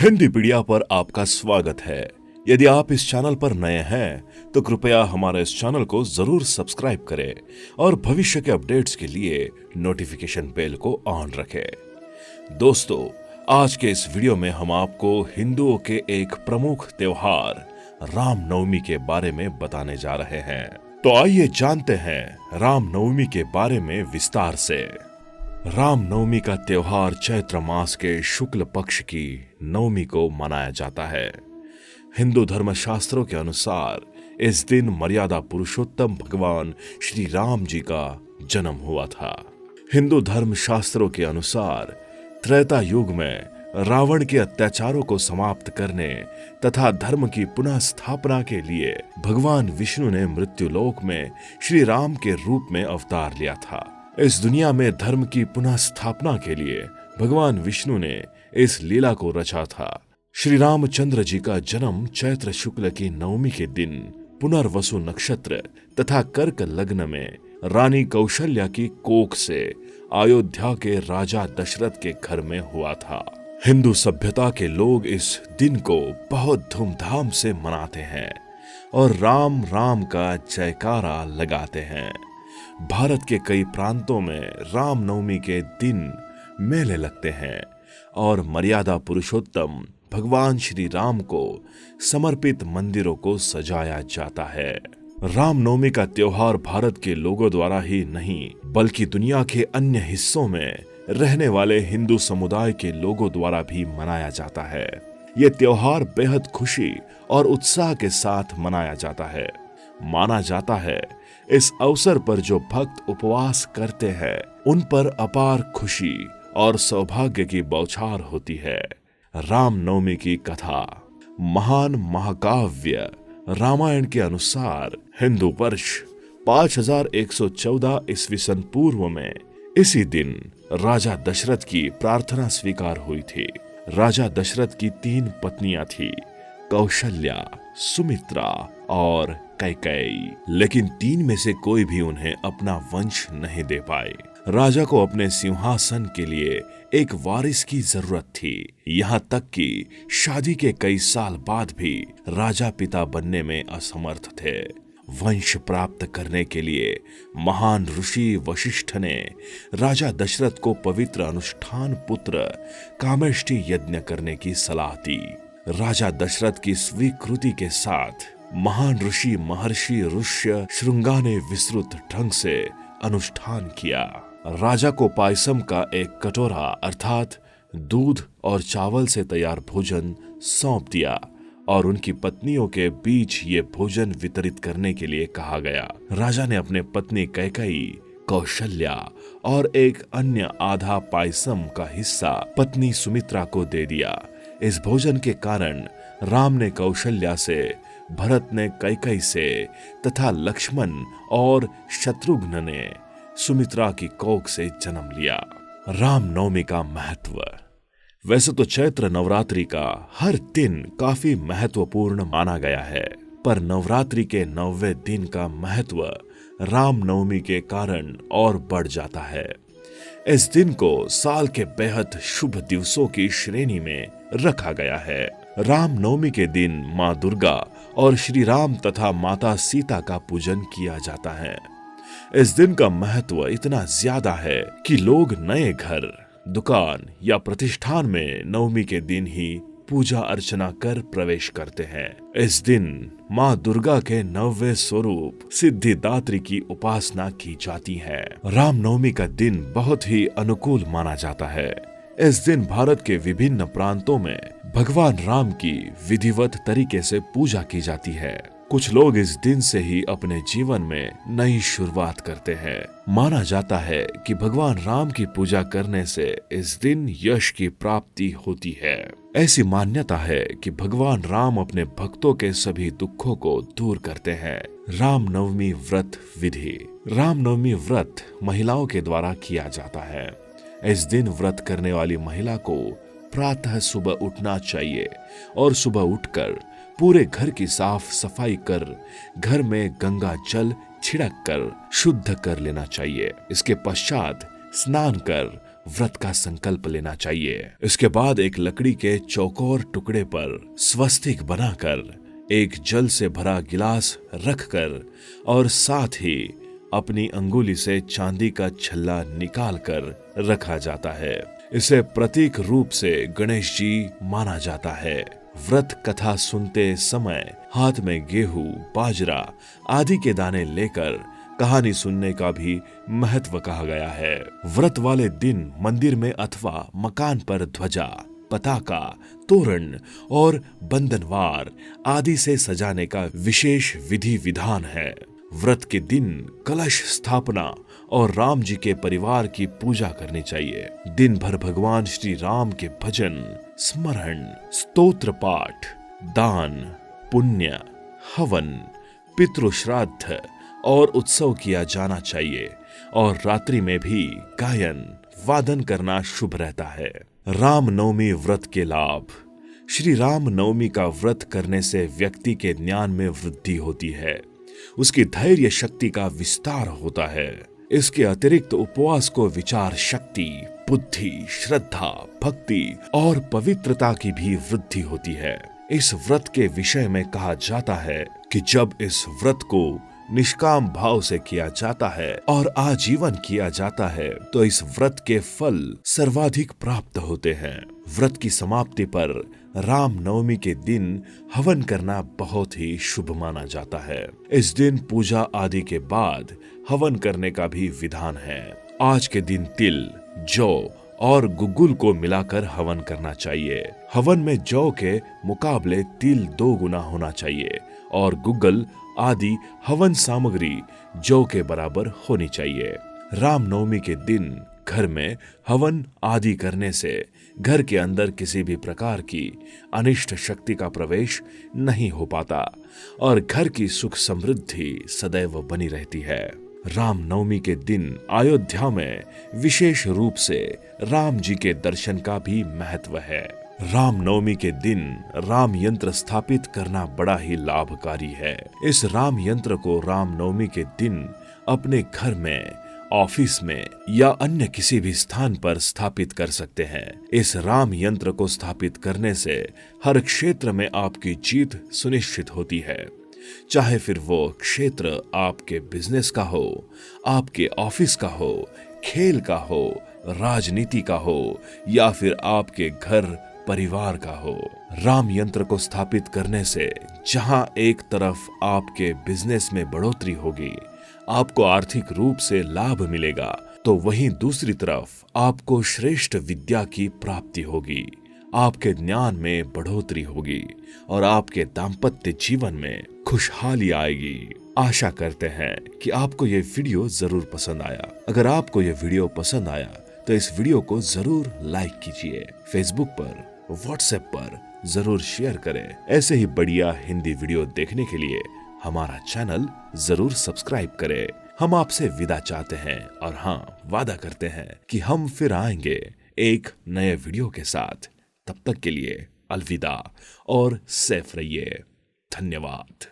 हिंदी पीडिया पर आपका स्वागत है। यदि आप इस चैनल पर नए हैं तो कृपया हमारे इस चैनल को जरूर सब्सक्राइब करें और भविष्य के अपडेट्स के लिए नोटिफिकेशन बेल को ऑन रखें। दोस्तों, आज के इस वीडियो में हम आपको हिंदुओं के एक प्रमुख त्योहार रामनवमी के बारे में बताने जा रहे हैं। तो आइए जानते हैं रामनवमी के बारे में विस्तार से। रामनवमी का त्योहार चैत्र मास के शुक्ल पक्ष की नवमी को मनाया जाता है। हिंदू धर्मशास्त्रों के अनुसार इस दिन मर्यादा पुरुषोत्तम भगवान श्री राम जी का जन्म हुआ था। हिंदू धर्म शास्त्रों के अनुसार त्रेता युग में रावण के अत्याचारों को समाप्त करने तथा धर्म की पुनः स्थापना के लिए भगवान विष्णु ने मृत्युलोक में श्री राम के रूप में अवतार लिया था। इस दुनिया में धर्म की पुनः स्थापना के लिए भगवान विष्णु ने इस लीला को रचा था। श्री रामचंद्र जी का जन्म चैत्र शुक्ल की नवमी के दिन पुनर्वसु नक्षत्र तथा कर्क लग्न में रानी कौशल्या की कोख से अयोध्या के राजा दशरथ के घर में हुआ था। हिंदू सभ्यता के लोग इस दिन को बहुत धूमधाम से मनाते हैं और राम राम का जयकारा लगाते हैं। भारत के कई प्रांतों में रामनवमी के दिन मेले लगते हैं और मर्यादा पुरुषोत्तम भगवान श्री राम को समर्पित मंदिरों को सजाया जाता है। रामनवमी का त्योहार भारत के लोगों द्वारा ही नहीं बल्कि दुनिया के अन्य हिस्सों में रहने वाले हिंदू समुदाय के लोगों द्वारा भी मनाया जाता है। ये त्योहार बेहद खुशी और उत्साह के साथ मनाया जाता है। माना जाता है इस अवसर पर जो भक्त उपवास करते हैं उन पर अपार खुशी और सौभाग्य की बौछार होती है। रामनवमी की कथा। महान महाकाव्य रामायण के अनुसार हिंदू वर्ष 5114 ईस्वी सन पूर्व में इसी दिन राजा दशरथ की प्रार्थना स्वीकार हुई थी। राजा दशरथ की 3 पत्नियां थी, कौशल्या, सुमित्रा और कैकेयी, लेकिन 3 में से कोई भी उन्हें अपना वंश नहीं दे पाए। राजा को अपने सिंहासन के लिए एक वारिस की जरूरत थी। यहाँ तक कि शादी के कई साल बाद भी राजा पिता बनने में असमर्थ थे। वंश प्राप्त करने के लिए महान ऋषि वशिष्ठ ने राजा दशरथ को पवित्र अनुष्ठान पुत्र कामेष्टि यज्ञ करने की सलाह दी। राजा दशरथ की स्वीकृति के साथ महान ऋषि महर्षि ऋष्य श्रृंगा ने विस्तृत ढंग से अनुष्ठान किया। राजा को पायसम का एक कटोरा अर्थात दूध और चावल से तैयार भोजन सौंप दिया और उनकी पत्नियों के बीच ये भोजन वितरित करने के लिए कहा गया। राजा ने अपने पत्नी कैकेयी, कौशल्या और एक अन्य आधा पायसम का हिस्सा पत्नी सुमित्रा को दे दिया। इस भोजन के कारण राम ने कौशल्या से, भरत ने कैकेयी से तथा लक्ष्मण और शत्रुघ्न ने सुमित्रा की कोख से जन्म लिया। रामनवमी का महत्व। वैसे तो चैत्र नवरात्रि का हर दिन काफी महत्वपूर्ण माना गया है, पर नवरात्रि के 9वें दिन का महत्व रामनवमी के कारण और बढ़ जाता है। इस दिन को साल के बेहद शुभ दिवसों की श्रेणी में रखा गया है। रामनवमी के दिन माँ दुर्गा और श्री राम तथा माता सीता का पूजन किया जाता है। इस दिन का महत्व इतना ज्यादा है कि लोग नए घर, दुकान या प्रतिष्ठान में नवमी के दिन ही पूजा अर्चना कर प्रवेश करते हैं। इस दिन माँ दुर्गा के 9वें स्वरूप सिद्धिदात्री की उपासना की जाती है। रामनवमी का दिन बहुत ही अनुकूल माना जाता है। इस दिन भारत के विभिन्न प्रांतों में भगवान राम की विधिवत तरीके से पूजा की जाती है। कुछ लोग इस दिन से ही अपने जीवन में नई शुरुआत करते हैं। माना जाता है कि भगवान राम की पूजा करने से इस दिन यश की प्राप्ति होती है। ऐसी मान्यता है कि भगवान राम अपने भक्तों के सभी दुखों को दूर करते हैं। रामनवमी व्रत विधि। रामनवमी व्रत महिलाओं के द्वारा किया जाता है। इस दिन व्रत करने वाली महिला को प्रातः सुबह उठना चाहिए और सुबह उठकर पूरे घर की साफ सफाई कर घर में गंगा जल छिड़क कर शुद्ध कर लेना चाहिए। इसके पश्चात स्नान कर व्रत का संकल्प लेना चाहिए। इसके बाद एक लकड़ी के चौकोर टुकड़े पर स्वस्तिक बनाकर एक जल से भरा गिलास रखकर और साथ ही अपनी अंगुली से चांदी का छल्ला निकालकर रखा जाता है। इसे प्रतीक रूप से गणेश जी माना जाता है। व्रत कथा सुनते समय हाथ में गेहूं, बाजरा आदि के दाने लेकर कहानी सुनने का भी महत्व कहा गया है। व्रत वाले दिन मंदिर में अथवा मकान पर ध्वजा, पताका, तोरण और बंधनवार आदि से सजाने का विशेष विधि विधान है। व्रत के दिन कलश स्थापना और राम जी के परिवार की पूजा करनी चाहिए। दिन भर भगवान श्री राम के भजन, स्मरण, स्तोत्र पाठ, दान, पुण्य, हवन, पितृश्राद्ध और उत्सव किया जाना चाहिए और रात्रि में भी गायन वादन करना शुभ रहता है। रामनवमी व्रत के लाभ। श्री राम नवमी का व्रत करने से व्यक्ति के ज्ञान में वृद्धि होती है, उसकी धैर्य शक्ति का विस्तार होता है। इसके अतिरिक्त उपवास को विचार शक्ति, बुद्धि, श्रद्धा, भक्ति और पवित्रता की भी वृद्धि होती है। इस व्रत के विषय में कहा जाता है कि जब इस व्रत को निष्काम भाव से किया जाता है और आजीवन किया जाता है तो इस व्रत के फल सर्वाधिक प्राप्त होते हैं। व्रत की समाप्ति पर राम नवमी के दिन हवन करना बहुत ही शुभ माना जाता है। इस दिन पूजा आदि के बाद हवन करने का भी विधान है। आज के दिन तिल, जौ और गुग्गुल को मिलाकर हवन करना चाहिए। हवन में जौ के मुकाबले तिल 2 गुना होना चाहिए और गुग्गल आदि हवन सामग्री जौ के बराबर होनी चाहिए। रामनवमी के दिन घर में हवन आदि करने से घर के अंदर किसी भी प्रकार की अनिष्ट शक्ति का प्रवेश नहीं हो पाता और घर की सुख समृद्धि सदैव बनी रहती है। रामनवमी के दिन अयोध्या में विशेष रूप से राम जी के दर्शन का भी महत्व है। रामनवमी के दिन राम यंत्र स्थापित करना बड़ा ही लाभकारी है। इस राम यंत्र को रामनवमी के दिन अपने घर में, ऑफिस में या अन्य किसी भी स्थान पर स्थापित कर सकते हैं। इस राम यंत्र को स्थापित करने से हर क्षेत्र में आपकी जीत सुनिश्चित होती है, चाहे फिर वो क्षेत्र आपके बिजनेस का हो, आपके ऑफिस का हो, खेल का हो, राजनीति का हो या फिर आपके घर परिवार का हो। राम यंत्र को स्थापित करने से जहां एक तरफ आपके बिजनेस में बढ़ोतरी होगी, आपको आर्थिक रूप से लाभ मिलेगा, तो वहीं दूसरी तरफ आपको श्रेष्ठ विद्या की प्राप्ति होगी, आपके ज्ञान में बढ़ोतरी होगी और आपके दाम्पत्य जीवन में खुशहाली आएगी। आशा करते हैं कि आपको ये वीडियो जरूर पसंद आया। अगर आपको ये वीडियो पसंद आया तो इस वीडियो को जरूर लाइक कीजिए। फेसबुक पर, व्हाट्सएप पर जरूर शेयर करें। ऐसे ही बढ़िया हिंदी वीडियो देखने के लिए हमारा चैनल जरूर सब्सक्राइब करें। हम आपसे विदा चाहते हैं और हाँ, वादा करते हैं कि हम फिर आएंगे एक नए वीडियो के साथ। तब तक के लिए अलविदा और सेफ रहिए। धन्यवाद।